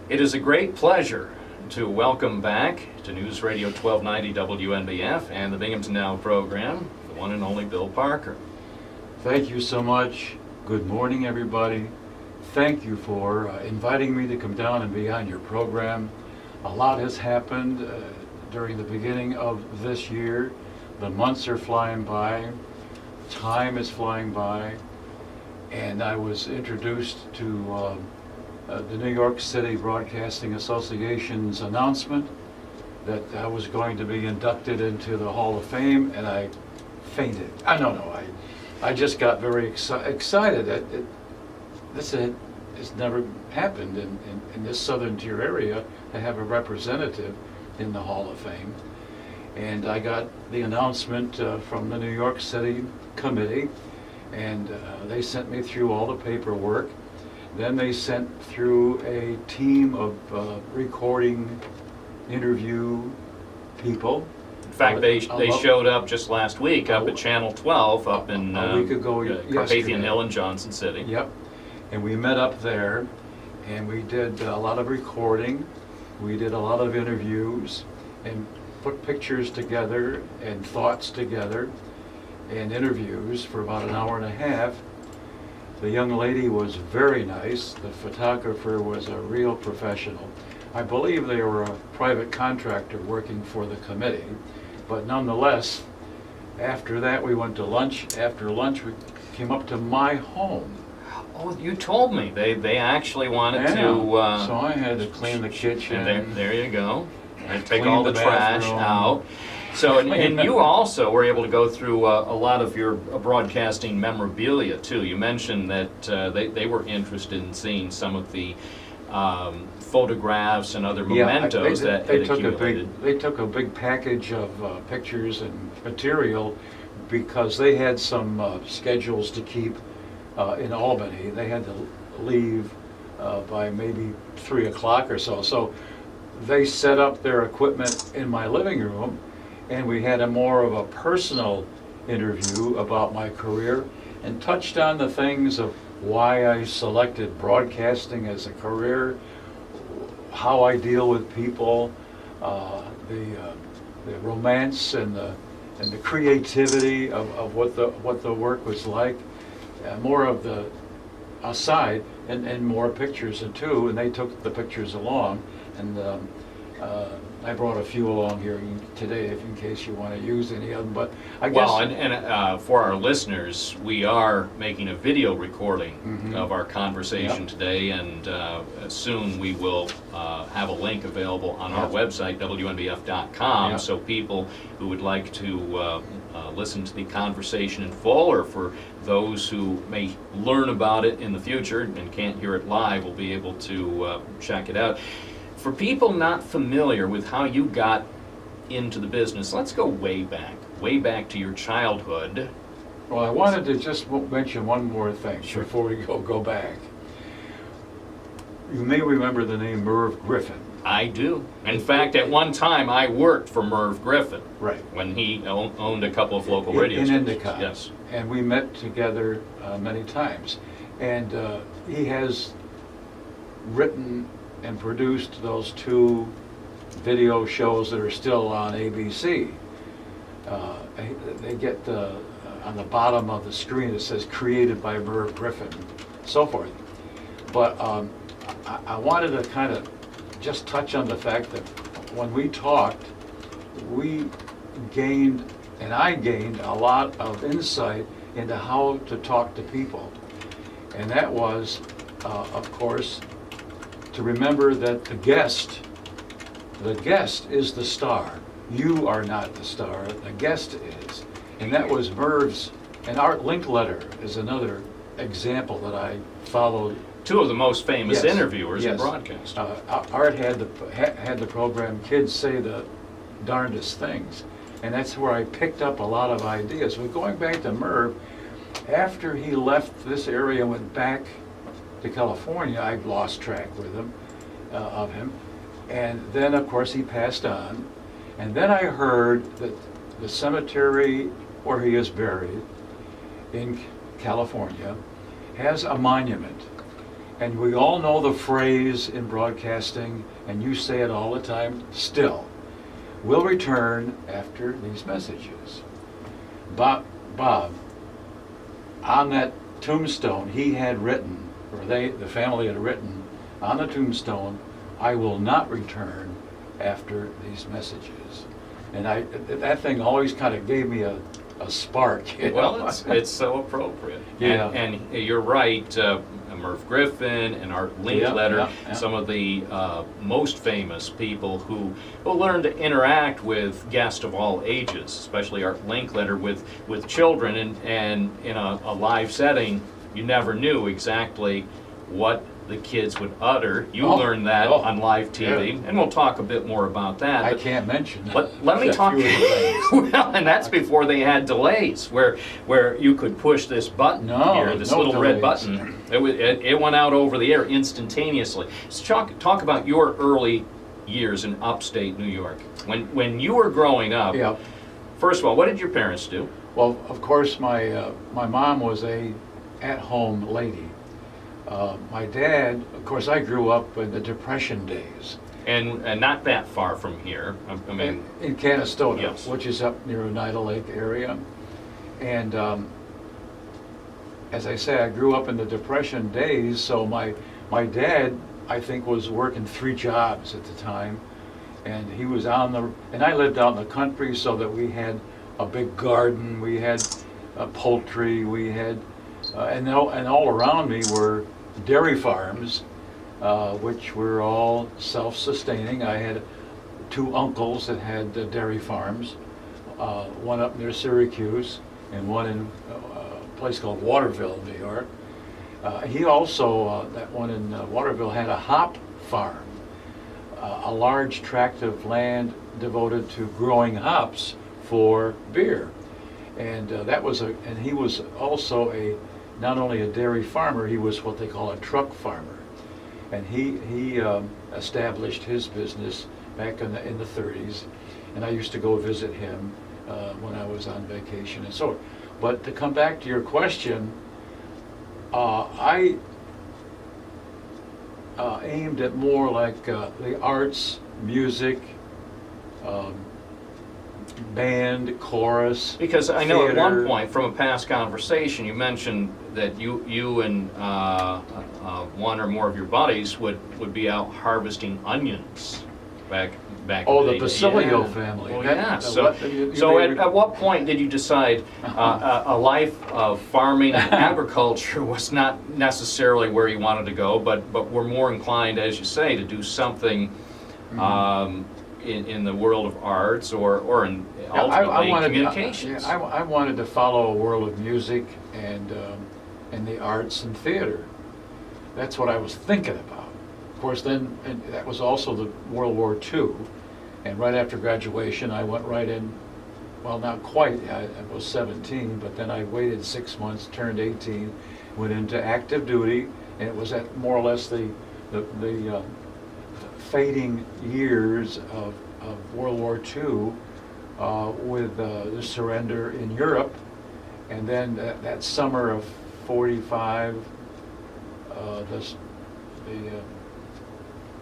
It is a great pleasure to welcome back to News Radio 1290 WNBF and the Binghamton Now program, the one and only Bill Parker. Thank you so much. Good morning, everybody. Thank you for inviting me to come down and be on your program. A lot has happened during the beginning of this year. The months are flying by. Time is flying by. And I was introduced to the New York City Broadcasting Association's announcement that I was going to be inducted into the Hall of Fame, and I fainted. I just got very excited. It's never happened in this southern tier area to have a representative in the Hall of Fame. And I got the announcement from the New York City committee, and they sent me through all the paperwork. Then they sent through a team of recording, interview people. In fact, they showed up just last week up at Channel 12 up in a week ago, Carpathian Hill in Johnson City. Yep. And we met up there, and we did a lot of recording. We did a lot of interviews and put pictures together and thoughts together and interviews for about an hour and a half. The young lady was very nice. The photographer was a real professional. I believe they were a private contractor working for the committee, but nonetheless, after that we went to lunch. After lunch we came up to my home. Oh, you told me they actually wanted to. So I had to clean the kitchen. There you go. And take all the trash out. So, and you also were able to go through a lot of your broadcasting memorabilia too. You mentioned that they were interested in seeing some of the photographs and other mementos that had accumulated. They took a big package of pictures and material because they had some schedules to keep in Albany. They had to leave by maybe 3 o'clock or so. So they set up their equipment in my living room, and we had a more of a personal interview about my career and touched on the things of why I selected broadcasting as a career, how I deal with people, the romance and the creativity of what the work was like, more of the aside and more pictures too, and they took the pictures along, and I brought a few along here today in case you want to use any of them, but I guess... Well, and for our listeners, we are making a video recording of our conversation today, and soon we will have a link available on our website, WNBF.com, so people who would like to listen to the conversation in full, or for those who may learn about it in the future and can't hear it live, will be able to check it out. For people not familiar with how you got into the business, let's go way back to your childhood. Well, I wanted to just mention one more thing before we go back. You may remember the name Merv Griffin. I do. In fact, at one time I worked for Merv Griffin. Right. When he owned a couple of local radio stations. In Endicott. Yes. And we met together many times. And he has written and produced those 2 video shows that are still on ABC. They get on the bottom of the screen it says created by Merv Griffin, so forth. But I wanted to kind of just touch on the fact that when we talked, we gained, and I gained, a lot of insight into how to talk to people. And that was, of course, to remember that the guest is the star. You are not the star, the guest is. And that was Merv's, and Art Linkletter is another example that I followed. 2 of the most famous interviewers in broadcast. Art had the program Kids Say the Darndest Things, and that's where I picked up a lot of ideas. But going back to Merv, after he left this area and went back to California, I lost track of him, and then of course he passed on, and then I heard that the cemetery where he is buried in California has a monument, And we all know the phrase in broadcasting, and you say it all the time still. We'll return after these messages. Bob, on that tombstone, he had written, or the family had written on the tombstone, "I will not return after these messages." And that thing always kind of gave me a spark. You know? Well, it's so appropriate. Yeah. And you're right, Murph Griffin and Art Linkletter, Yeah. some of the most famous people who learned to interact with guests of all ages, especially Art Linkletter with children, and in a live setting, you never knew exactly what the kids would utter. You learned that on live TV, yeah. and we'll talk a bit more about that. I but can't mention. Let me a talk. few of the things. Well, and that's before they had delays, where you could push this button here, this no little red delays. button. It went out over the air instantaneously. So talk about your early years in upstate New York. When you were growing up, Yeah. first of all, what did your parents do? Well, of course, my mom was a at-home lady. My dad, of course, I grew up in the Depression days. And not that far from here. I mean, In Canastota, Yes. which is up near Oneida Lake area. And as I say, I grew up in the Depression days, so my dad, I think, was working 3 jobs at the time. And he was and I lived out in the country, so that we had a big garden, we had poultry, we had, and all around me were dairy farms, which were all self-sustaining. I had 2 uncles that had dairy farms, one up near Syracuse and one in a place called Waterville, New York. He also, that one in Waterville, had a hop farm, a large tract of land devoted to growing hops for beer. And and he was also not only a dairy farmer, he was what they call a truck farmer. And he established his business back in the 30s, and I used to go visit him when I was on vacation and so on. But to come back to your question, I aimed at more like the arts, music, band, chorus. because I know at theater. one point from a past conversation you mentioned that you and one or more of your buddies would be out harvesting onions back Oh, in the day. Basilio Yeah. family. Oh, That- yeah. the So, what- you so may at what point did you decide a life of farming and agriculture was not necessarily where you wanted to go, but were more inclined, as you say, to do something in the world of arts or in ultimately communications? I wanted to follow a world of music and the arts and theater. That's what I was thinking about. Of course, then, and that was also the World War II. And right after graduation, I went right in, well, not quite, I was 17, but then I waited 6 months, turned 18, went into active duty, and it was at more or less the fading years of World War II with the surrender in Europe. And then that summer of 45, the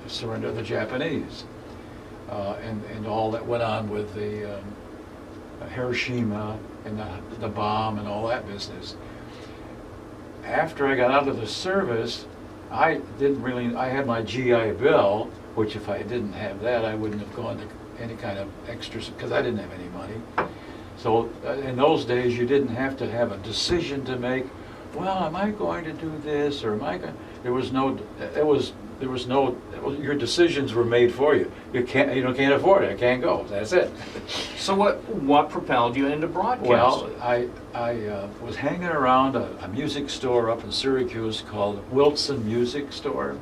surrender of the Japanese, and all that went on with the Hiroshima and the bomb and all that business. After I got out of the service, I had my GI Bill, which if I didn't have that, I wouldn't have gone to any kind of extras, because I didn't have any money. So in those days, you didn't have to have a decision to make, well, am I going to do this, or am I going, your decisions were made for you. You can't afford it, I can't go, that's it. So what propelled you into broadcasting? Well, I was hanging around a music store up in Syracuse called Wilson Music Store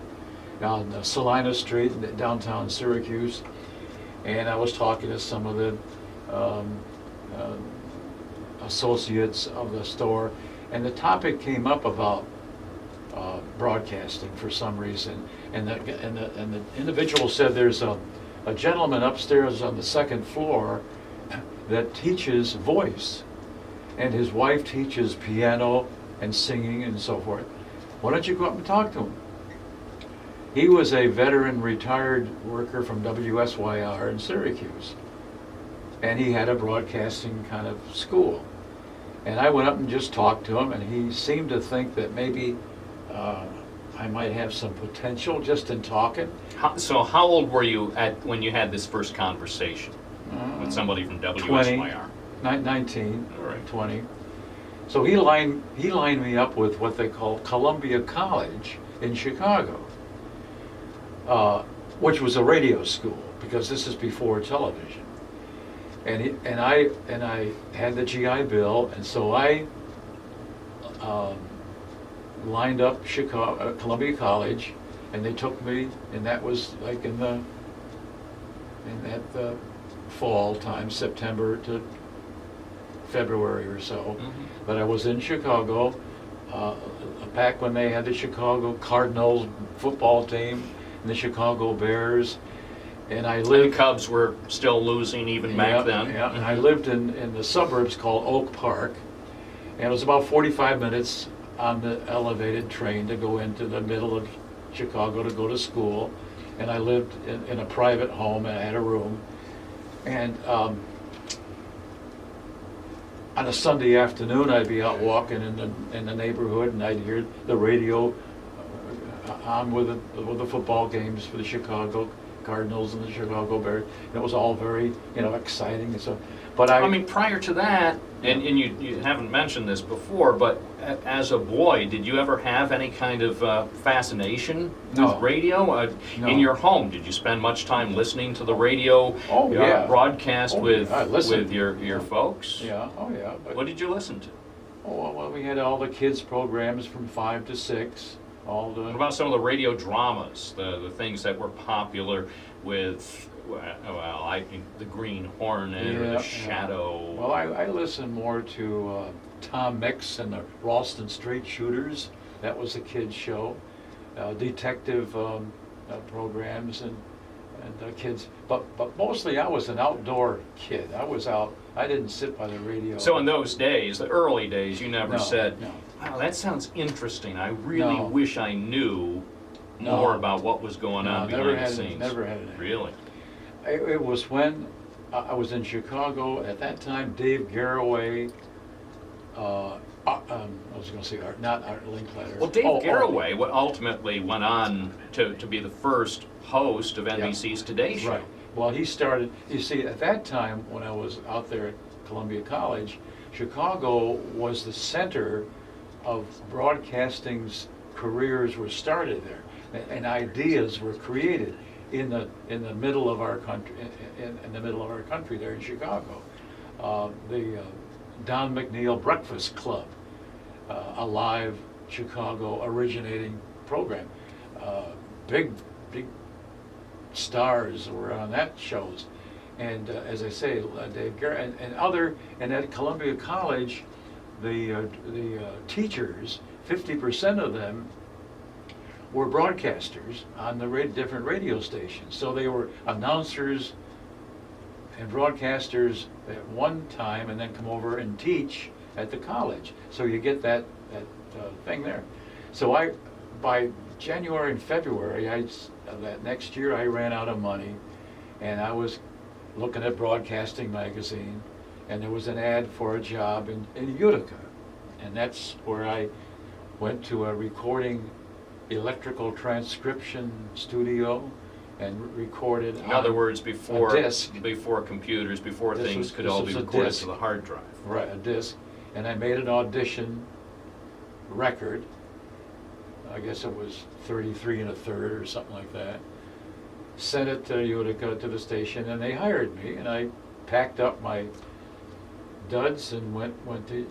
on Salina Street in downtown Syracuse, and I was talking to some of the associates of the store, and the topic came up about broadcasting for some reason, and the individual said there's a gentleman upstairs on the 2nd floor that teaches voice, and his wife teaches piano and singing and so forth. Why don't you go up and talk to him? He was a veteran retired worker from WSYR in Syracuse. And he had a broadcasting kind of school. And I went up and just talked to him, and he seemed to think that maybe I might have some potential just in talking. So how old were you when you had this first conversation with somebody from WSYR? 19, All right. 20. So he lined me up with what they call Columbia College in Chicago, which was a radio school, because this is before television. And I had the GI Bill, and so I lined up Columbia College, and they took me, and that was like in that fall time, September to February or so. Mm-hmm. But I was in Chicago back when they had the Chicago Cardinals football team and the Chicago Bears. And I lived. The Cubs were still losing even back then. Yeah, and I lived in the suburbs called Oak Park, and it was about 45 minutes on the elevated train to go into the middle of Chicago to go to school. And I lived in a private home, and I had a room. And on a Sunday afternoon, I'd be out walking in the neighborhood, and I'd hear the radio on with the football games for the Chicago Cardinals and the Chicago Bears. And it was all very, exciting. And so, but I mean, prior to that, and you haven't mentioned this before, but as a boy, did you ever have any kind of fascination No. with radio? No. In your home, did you spend much time listening to the radio broadcast with your folks? Yeah, oh yeah. But, What did you listen to? well, we had all the kids' programs from 5 to 6. What about some of the radio dramas, the things that were popular with, I think the Green Hornet or the Shadow? Well, I listened more to Tom Mix and the Ralston Straight Shooters. That was a kid's show. Detective programs and kids. But mostly I was an outdoor kid. I was out. I didn't sit by the radio. So in those days, the early days, you never said, no. "Wow, that sounds interesting. I really wish I knew more about what was going on behind the scenes." Never had it. Really? It was when I was in Chicago at that time. Dave Garroway. I was going to say not Art Linkletter. Well, Dave Garroway what ultimately went on to be the first host of NBC's Today Show. Right. Well, he started, you see, at that time when I was out there at Columbia College, Chicago was the center of broadcasting's careers were started there, and ideas were created in the middle of our country, in the middle of our country there in Chicago. The Don McNeil Breakfast Club, a live Chicago originating program. Big stars were on that shows, and as I say, Dave Garrett and at Columbia College, the teachers, 50% of them were broadcasters on the different radio stations. So they were announcers and broadcasters at one time, and then come over and teach at the college. So you get that thing there. So by January and February that next year, I ran out of money, and I was looking at Broadcasting Magazine, and there was an ad for a job in Utica, and that's where I went to a recording electrical transcription studio and recorded. In other words, before disc. Before computers, before things could all be a recorded disc. to the hard drive. Right, a disc, and I made an audition record. I guess it was 33 1/3 or something like that. Sent it to Utica, to the station, and they hired me, and I packed up my duds and went to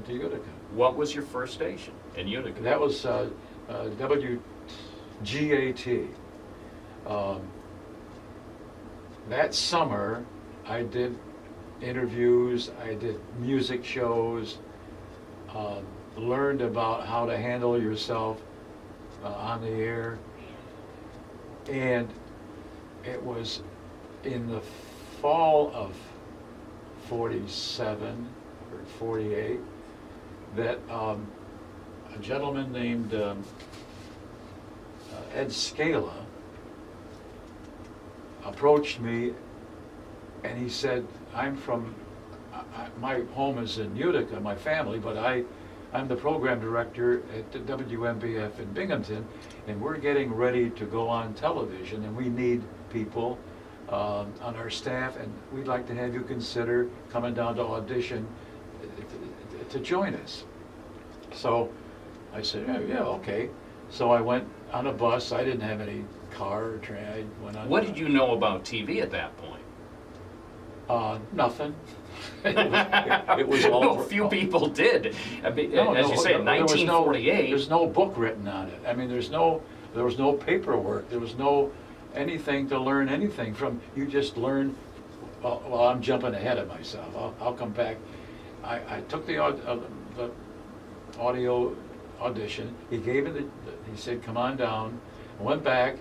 Utica. What was your first station in Utica? That was WGAT. That summer, I did interviews, I did music shows, learned about how to handle yourself on the air, and it was in the fall of 47 or 48 that a gentleman named Ed Scala approached me, and he said, I'm from, my home is in Utica, my family, but I'm the program director at the WNBF in Binghamton, and we're getting ready to go on television, and we need people on our staff, and we'd like to have you consider coming down to audition to join us. So I said, yeah, okay. So I went on a bus. I didn't have any car or train. I went on. What did you know about TV at that point? Nothing. It was all. No, few people did. I mean, No, as you say, in 1948. There's no book written on it. I mean, there was no paperwork. There was no anything to learn anything from. You just learn. Well, I'm jumping ahead of myself. I'll come back. I took the audio audition. He gave it. He said, "Come on down." I went back,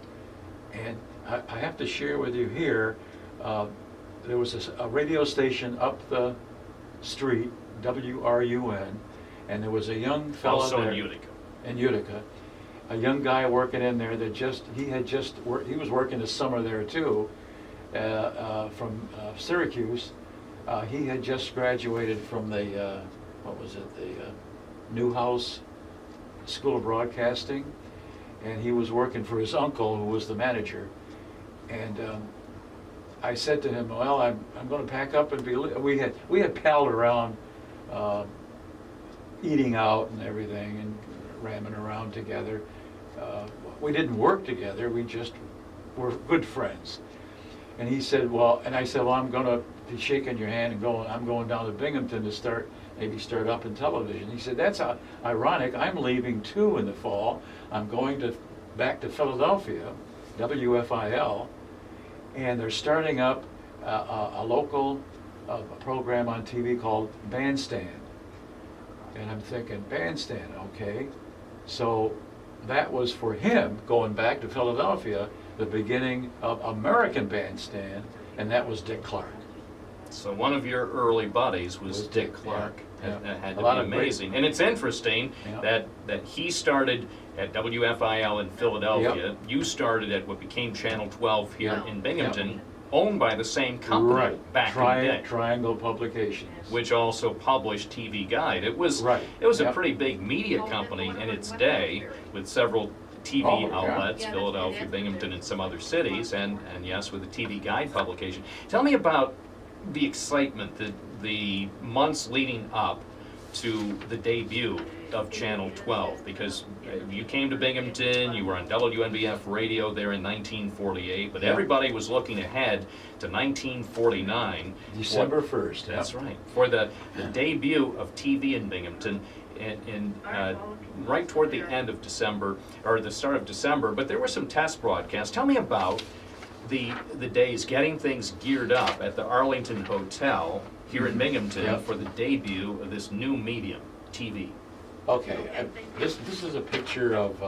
and I have to share with you here. There was a radio station up the street, WRUN, and there was a young fellow Also there. in Utica. In Utica. A young guy working in there that he was working this summer there too, from Syracuse. He had just graduated from the, the Newhouse School of Broadcasting, and he was working for his uncle, who was the manager. And I said to him, well, I'm going to pack up and be. We had palled around, eating out and everything, and ramming around together. We didn't work together. We just were good friends. And he said, well, and I said, well, I'm going to be shaking your hand and I'm going down to Binghamton to maybe start up in television. He said, that's ironic. I'm leaving too in the fall. I'm going back to Philadelphia, WFIL. And they're starting up a local program on TV called Bandstand. And I'm thinking, Bandstand, okay. So that was for him, going back to Philadelphia, the beginning of American Bandstand, and that was Dick Clark. So one of your early buddies was Dick Clark. Yeah. That had A to lot be of amazing. And it's interesting Yeah. that he started at WFIL in Philadelphia. You started at what became Channel 12 here in Binghamton, owned by the same company back in the day. Triangle Publications. Which also published TV Guide. It was a pretty big media company in its day, with several TV outlets, Philadelphia, Binghamton, and some other cities, and yes, with a TV Guide publication. Tell me about the excitement, the months leading up to the debut of Channel 12, because you came to Binghamton, you were on WNBF radio there in 1948, but everybody was looking ahead to 1949. December 1st. That's right. For the debut of TV in Binghamton, right toward the end of December, or the start of December, but there were some test broadcasts. Tell me about the days getting things geared up at the Arlington Hotel here in Binghamton for the debut of this new medium, TV. Okay, this is a picture of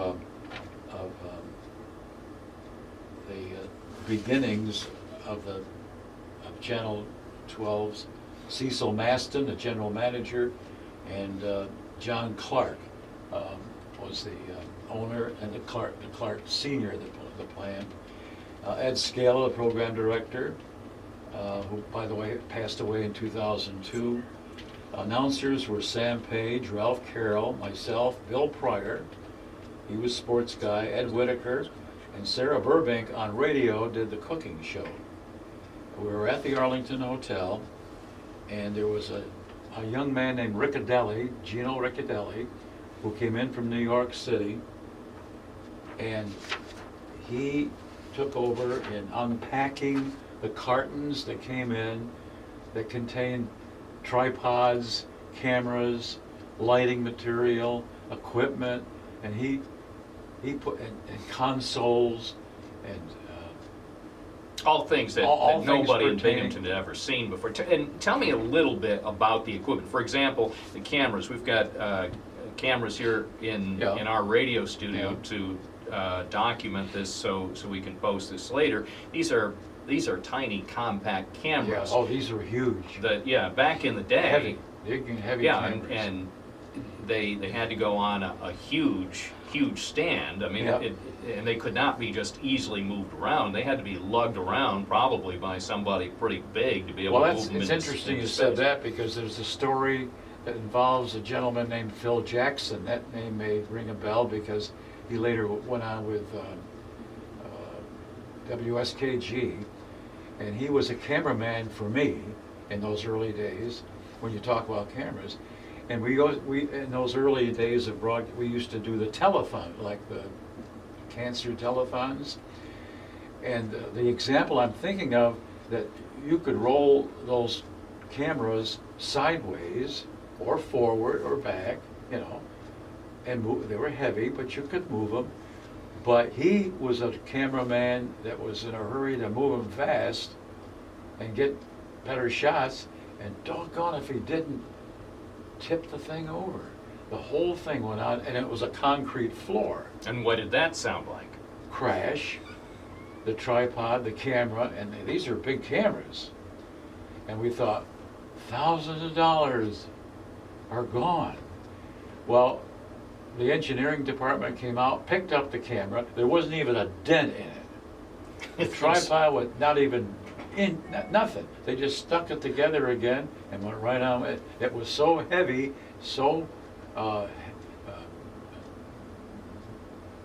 the beginnings of Channel 12's Cecil Maston, the general manager, and John Clark was the owner, and the Clark Senior, the plan. Ed Scala, the program director, who, by the way, passed away in 2002. Announcers were Sam Page, Ralph Carroll, myself, Bill Pryor, he was sports guy, Ed Whitaker, and Sarah Burbank on radio did the cooking show. We were at the Arlington Hotel, and there was a young man named Gino Riccadelli, who came in from New York City, and he took over in unpacking the cartons that came in that contained tripods, cameras, lighting material, equipment, and he put and consoles and all things that all nobody in things Binghamton had ever seen before. And tell me a little bit about the equipment. For example, the cameras. We've got cameras here in our radio studio to document this, so we can post this later. These are tiny, compact cameras. Yeah. Oh, these are huge. Back in the day, Heavy yeah, cameras. and they had to go on a huge huge stand. I mean, Yep. and they could not be just easily moved around. They had to be lugged around probably by somebody pretty big to be able Well, to move them it's into interesting you into said space. that, because there's a story that involves a gentleman named Phil Jackson. That name may ring a bell because he later went on with WSKG, and he was a cameraman for me in those early days, when you talk about cameras. And we in those early days of we used to do the telethon, like the cancer telethons. And the example I'm thinking of, that you could roll those cameras sideways or forward or back, you know, and move. They were heavy, but you could move them. But he was a cameraman that was in a hurry to move them fast and get better shots, and doggone if he didn't tip the thing over. The whole thing went on, and it was a concrete floor. And what did that sound like? Crash, the tripod, the camera, and these are big cameras. And we thought, thousands of dollars are gone. Well, the engineering department came out, picked up the camera. There wasn't even a dent in it. The tripod was not even in, nothing. They just stuck it together again and went right on. It was so heavy, so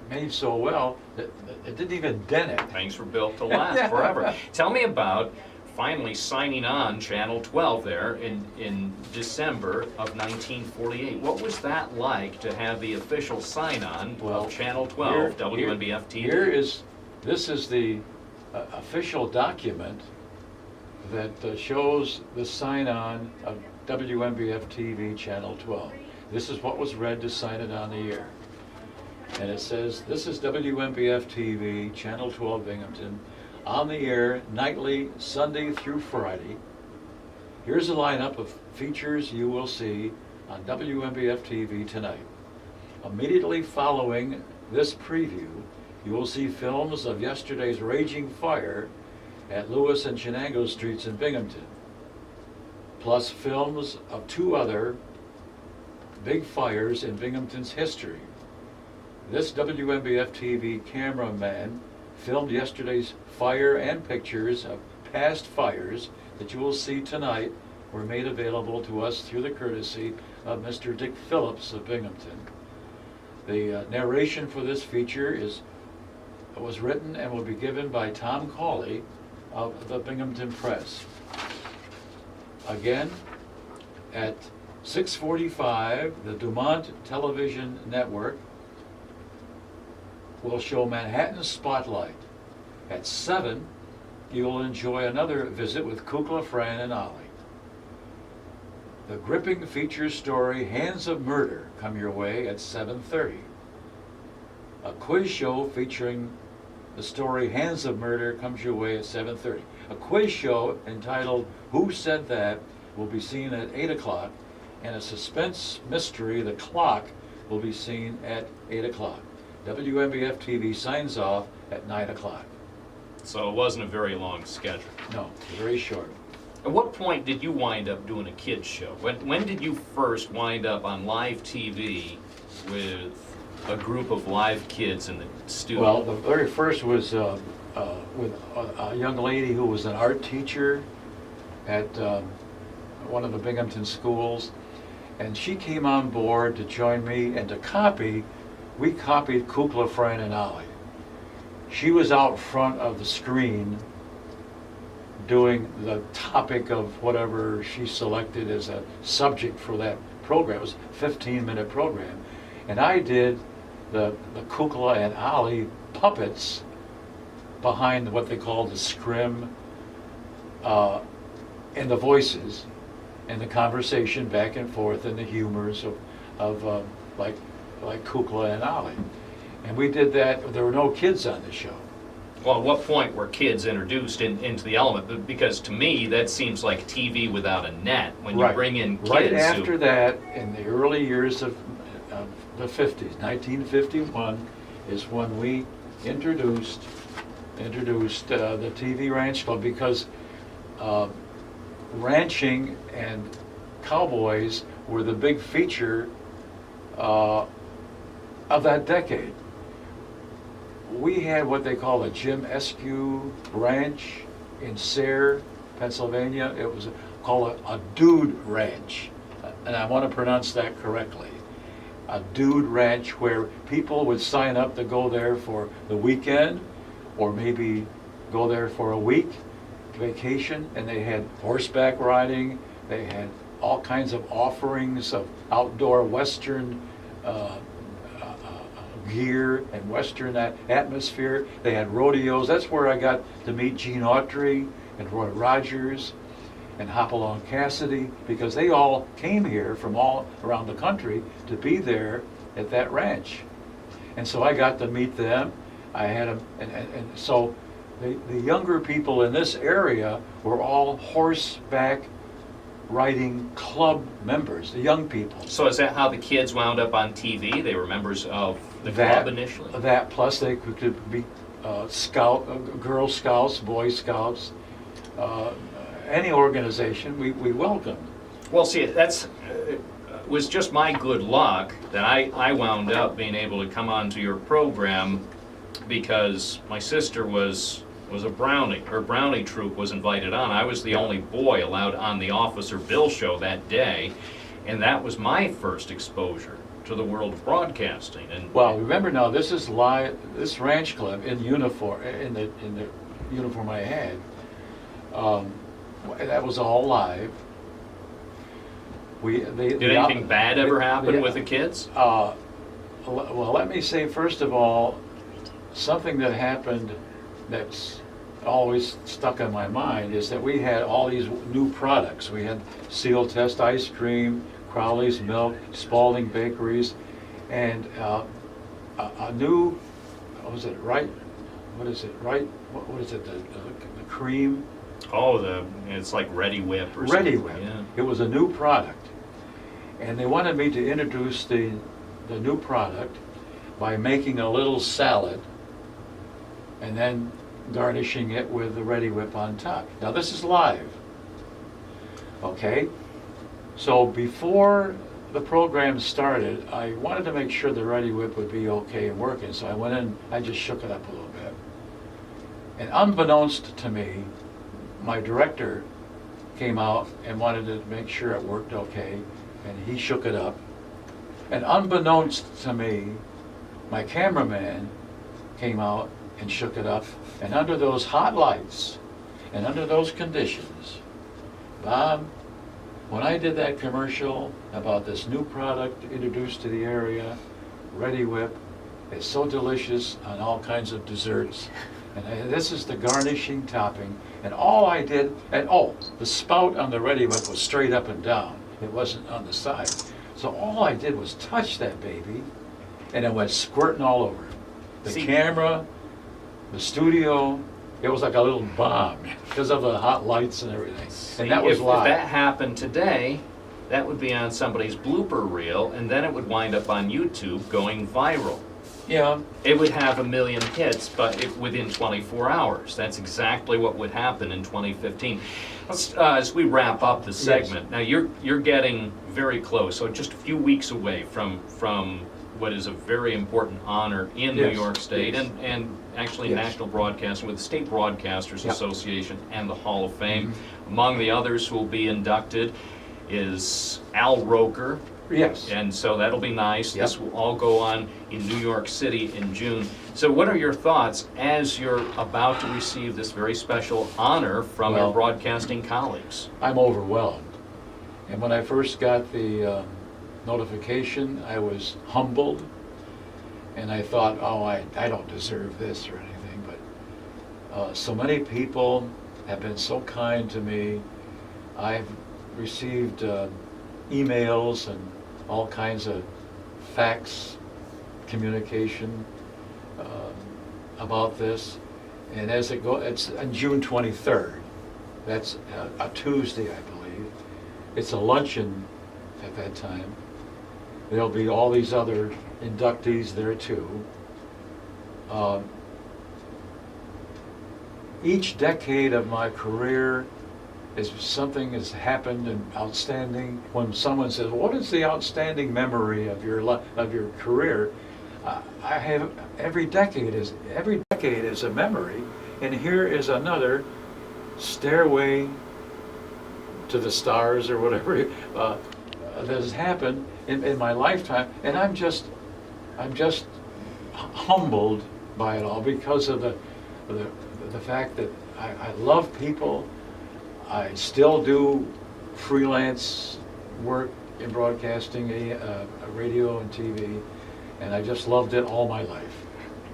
made so well that it didn't even dent it. Things were built to last forever. Tell me about finally signing on Channel 12 there in December of 1948. What was that like to have the official sign-on of Channel 12, WNBF TV? This is the official document that shows the sign-on of WNBF TV Channel 12. This is what was read to sign it on the air. And it says, this is WNBF TV Channel 12 Binghamton, on the air nightly, Sunday through Friday. Here's a lineup of features you will see on WNBF TV tonight. Immediately following this preview, you will see films of yesterday's raging fire at Lewis and Chenango Streets in Binghamton, plus films of two other big fires in Binghamton's history. This WNBF TV cameraman filmed yesterday's fire, and pictures of past fires that you will see tonight were made available to us through the courtesy of Mr. Dick Phillips of Binghamton. The narration for this feature was written and will be given by Tom Cawley of the Binghamton Press. Again, at 6:45, the Dumont Television Network will show Manhattan Spotlight. At 7, you will enjoy another visit with Kukla, Fran, and Ollie. The gripping feature story Hands of Murder come your way at 7:30. A quiz show featuring the story Hands of Murder comes your way at 7:30. A quiz show entitled Who Said That will be seen at 8 o'clock, and a suspense mystery, The Clock, will be seen at 8 o'clock. WNBF TV signs off at 9 o'clock. So it wasn't a very long schedule. No, very short. At what point did you wind up doing a kids show? When did you first wind up on live TV with a group of live kids in the studio? Well, the very first was with a young lady who was an art teacher at one of the Binghamton schools, and she came on board to join me and to copy. We copied Kukla, Fran, and Ollie. She was out front of the screen doing the topic of whatever she selected as a subject for that program. It was a 15-minute program. And I did the Kukla and Ollie puppets behind what they called the scrim, and the voices and the conversation back and forth and the humors of like Kukla and Ollie. And we did that. There were no kids on the show. Well, at what point were kids introduced into the element? Because to me, that seems like TV without a net. When you bring in kids. Right after that, in the early years of the 50s, 1951, is when we introduced the TV Ranch Club, because ranching and cowboys were the big feature of that decade. We had what they call the Jim Eskew Ranch in Sayre, Pennsylvania. It was called a dude ranch, and I want to pronounce that correctly. A dude ranch where people would sign up to go there for the weekend, or maybe go there for a week vacation, and they had horseback riding, they had all kinds of offerings of outdoor Western gear and Western atmosphere. They had rodeos. That's where I got to meet Gene Autry and Roy Rogers and Hopalong Cassidy, because they all came here from all around the country to be there at that ranch. And so I got to meet them. I had them, and so the younger people in this area were all horseback riding club members, the young people. So is that how the kids wound up on TV? They were members of the club initially? That, plus they could be Girl Scouts, Boy Scouts, any organization we welcomed. Well, see, that's was just my good luck that I wound up being able to come onto your program, because my sister was a Brownie. Her Brownie troupe was invited on. I was the only boy allowed on the Officer Bill show that day, and that was my first exposure to the world of broadcasting. And well, remember now, this is live. This ranch club in uniform, in the uniform I had, that was all live. Did anything bad ever happen with the kids? Well, let me say, first of all, something that happened that's always stuck in my mind is that we had all these new products. We had Seal Test ice cream, Crowley's milk, Spalding bakeries, and a new, what is it, the cream? Oh, it's like Ready Whip or Ready something. Whip. Yeah. It was a new product. And they wanted me to introduce the new product by making a little salad and then garnishing it with the Ready Whip on top. Now this is live, okay? So before the program started, I wanted to make sure the Ready Whip would be okay and working, so I went in, I just shook it up a little bit. And unbeknownst to me, my director came out and wanted to make sure it worked okay, and he shook it up. And unbeknownst to me, my cameraman came out and shook it up, and under those hot lights and under those conditions, Bob, when I did that commercial about this new product introduced to the area, Ready Whip, it's so delicious on all kinds of desserts, and this is the garnishing topping, and all I did, and the spout on the Ready Whip was straight up and down, it wasn't on the side. So all I did was touch that baby, and it went squirting all over. The camera, the studio, it was like a little bomb because of the hot lights and everything. And that was live. If that happened today, that would be on somebody's blooper reel, and then it would wind up on YouTube going viral. Yeah. It would have 1 million hits, but within 24 hours. That's exactly what would happen in 2015. Let's, as we wrap up the segment, now you're getting very close, so just a few weeks away from what is a very important honor in New York State and actually national broadcasting with the State Broadcasters Association and the Hall of Fame. Among the others who will be inducted is Al Roker. Yes. And so that'll be nice. This will all go on in New York City in June. So what are your thoughts as you're about to receive this very special honor from your broadcasting colleagues? I'm overwhelmed. And when I first got the notification, I was humbled, and I thought, I don't deserve this or anything, but so many people have been so kind to me. I've received emails and all kinds of fax communication about this, and as it goes, it's on June 23rd. That's a Tuesday, I believe. It's a luncheon at that time. There'll be all these other inductees there too. Each decade of my career is something has happened and outstanding. When someone says, "What is the outstanding memory of your career?" I have every decade is a memory, and here is another stairway to the stars or whatever that has happened in my lifetime, and I'm just humbled by it all because of the fact that I love people. I still do freelance work in broadcasting, radio and TV, and I just loved it all my life.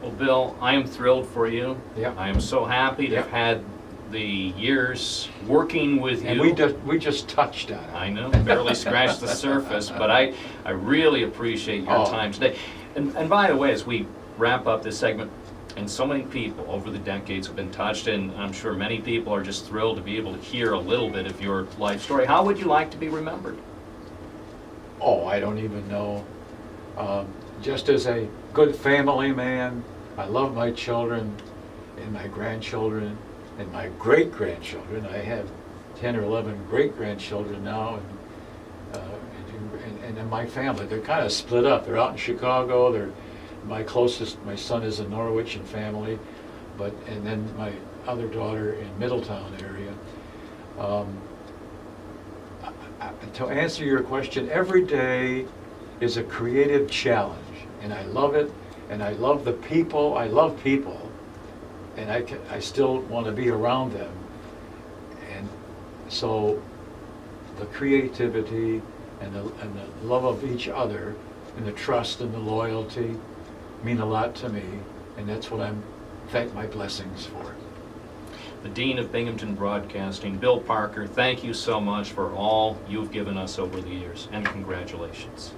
Well, Bill, I am thrilled for you. Yeah. I am so happy to have had the years working with you. And we just touched on it. I know, barely scratched the surface, but I really appreciate your time today. And by the way, as we wrap up this segment, and so many people over the decades have been touched, and I'm sure many people are just thrilled to be able to hear a little bit of your life story. How would you like to be remembered? Oh, I don't even know. Just as a good family man, I love my children and my grandchildren and my great-grandchildren. I have 10 or 11 great-grandchildren now, and my family, they're kind of split up. They're out in Chicago. My son is in Norwich and family, and then my other daughter in Middletown area. To answer your question, every day is a creative challenge, and I love it, and I love the people. I love people, and I still want to be around them. And so the creativity and the love of each other and the trust and the loyalty mean a lot to me, and that's what I'm thank my blessings for. The Dean of Binghamton Broadcasting, Bill Parker, thank you so much for all you've given us over the years, and congratulations.